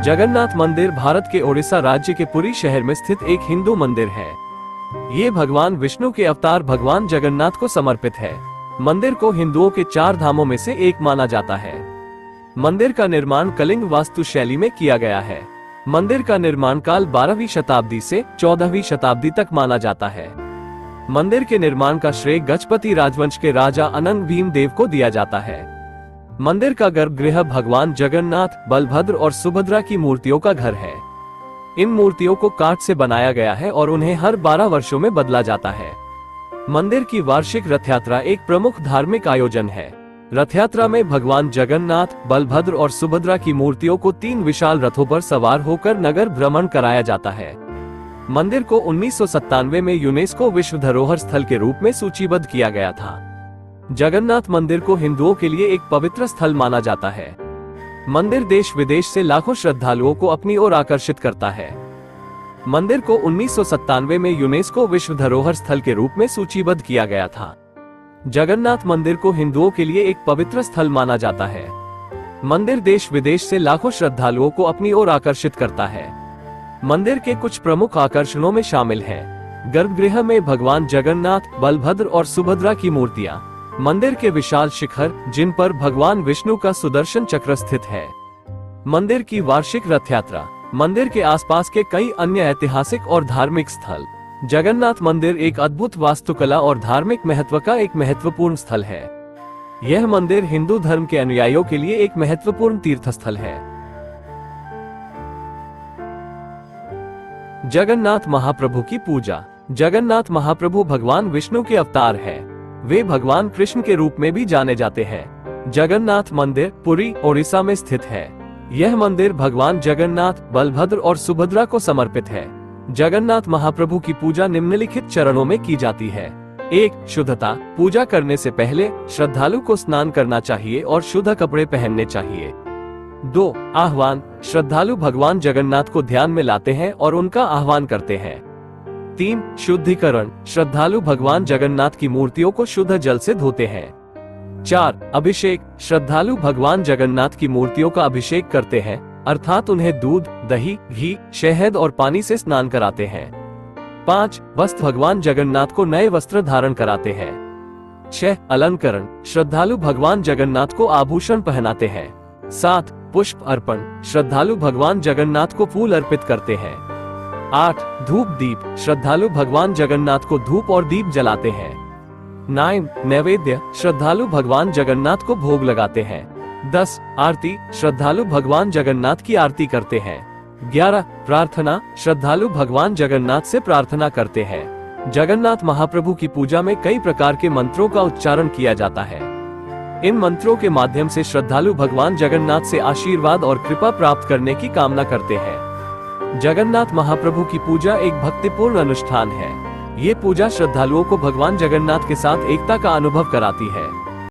जगन्नाथ मंदिर भारत के ओडिशा राज्य के पुरी शहर में स्थित एक हिंदू मंदिर है। ये भगवान विष्णु के अवतार भगवान जगन्नाथ को समर्पित है। मंदिर को हिंदुओं के 4 धामों में से एक माना जाता है। मंदिर का निर्माण कलिंग वास्तु शैली में किया गया है। मंदिर का निर्माण काल 12वीं शताब्दी से 14वीं शताब्दी तक माना जाता है। मंदिर के निर्माण का श्रेय गजपति राजवंश के राजा अनंग भीम देव को दिया जाता है। मंदिर का गर्भगृह भगवान जगन्नाथ, बलभद्र और सुभद्रा की मूर्तियों का घर है। इन मूर्तियों को काठ से बनाया गया है और उन्हें हर 12 वर्षों में बदला जाता है। मंदिर की वार्षिक रथ यात्रा एक प्रमुख धार्मिक आयोजन है। रथ यात्रा में भगवान जगन्नाथ, बलभद्र और सुभद्रा की मूर्तियों को 3 विशाल रथों पर सवार होकर नगर भ्रमण कराया जाता है। मंदिर को 1997 में यूनेस्को विश्व धरोहर स्थल के रूप में सूचीबद्ध किया गया था। जगन्नाथ मंदिर को हिंदुओं के लिए एक पवित्र स्थल माना जाता है। मंदिर देश विदेश से लाखों श्रद्धालुओं को अपनी ओर आकर्षित करता है। मंदिर को 1997 में यूनेस्को विश्व धरोहर स्थल के रूप में सूचीबद्ध किया गया था। जगन्नाथ मंदिर को हिंदुओं के लिए एक पवित्र स्थल माना जाता है। मंदिर देश विदेश से लाखों श्रद्धालुओं को अपनी ओर आकर्षित करता है। मंदिर के कुछ प्रमुख आकर्षणों में शामिल हैं गर्भगृह में भगवान जगन्नाथ, बलभद्र और सुभद्रा की मूर्तियां, मंदिर के विशाल शिखर जिन पर भगवान विष्णु का सुदर्शन चक्र स्थित है, मंदिर की वार्षिक रथ यात्रा, मंदिर के आसपास के कई अन्य ऐतिहासिक और धार्मिक स्थल। जगन्नाथ मंदिर एक अद्भुत वास्तुकला और धार्मिक महत्व का एक महत्वपूर्ण स्थल है। यह मंदिर हिंदू धर्म के अनुयायियों के लिए एक महत्वपूर्ण तीर्थस्थल है। जगन्नाथ महाप्रभु की पूजा। जगन्नाथ महाप्रभु भगवान विष्णु के अवतार हैं। वे भगवान कृष्ण के रूप में भी जाने जाते हैं। जगन्नाथ मंदिर पुरी, ओडिशा में स्थित है। यह मंदिर भगवान जगन्नाथ, बलभद्र और सुभद्रा को समर्पित है। जगन्नाथ महाप्रभु की पूजा निम्नलिखित चरणों में की जाती है। 1. शुद्धता। पूजा करने से पहले श्रद्धालु को स्नान करना चाहिए और शुद्ध कपड़े पहनने चाहिए। 2. आह्वान। श्रद्धालु भगवान जगन्नाथ को ध्यान में लाते हैं और उनका आह्वान करते हैं। 3. शुद्धिकरण। श्रद्धालु भगवान जगन्नाथ की मूर्तियों को शुद्ध जल से धोते हैं। 4. अभिषेक। श्रद्धालु भगवान जगन्नाथ की मूर्तियों का अभिषेक करते हैं, अर्थात उन्हें दूध, दही, घी, शहद और पानी से स्नान कराते हैं। 5. वस्त्र। भगवान जगन्नाथ को नए वस्त्र धारण कराते हैं। 6. अलंकरण। श्रद्धालु भगवान जगन्नाथ को आभूषण पहनाते हैं। 7. पुष्प अर्पण। श्रद्धालु भगवान जगन्नाथ को फूल अर्पित करते हैं। 8. धूप दीप। श्रद्धालु भगवान जगन्नाथ को धूप और दीप जलाते हैं। 9. नैवेद्य। श्रद्धालु भगवान जगन्नाथ को भोग लगाते हैं। 10. आरती। श्रद्धालु भगवान जगन्नाथ की आरती करते हैं। 11. प्रार्थना। श्रद्धालु भगवान जगन्नाथ से प्रार्थना करते हैं। जगन्नाथ महाप्रभु की पूजा में कई प्रकार के मंत्रों का उच्चारण किया जाता है। इन मंत्रों के माध्यम से श्रद्धालु भगवान जगन्नाथ से आशीर्वाद और कृपा प्राप्त करने की कामना करते हैं। जगन्नाथ महाप्रभु की पूजा एक भक्तिपूर्ण अनुष्ठान है। ये पूजा श्रद्धालुओं को भगवान जगन्नाथ के साथ एकता का अनुभव कराती है।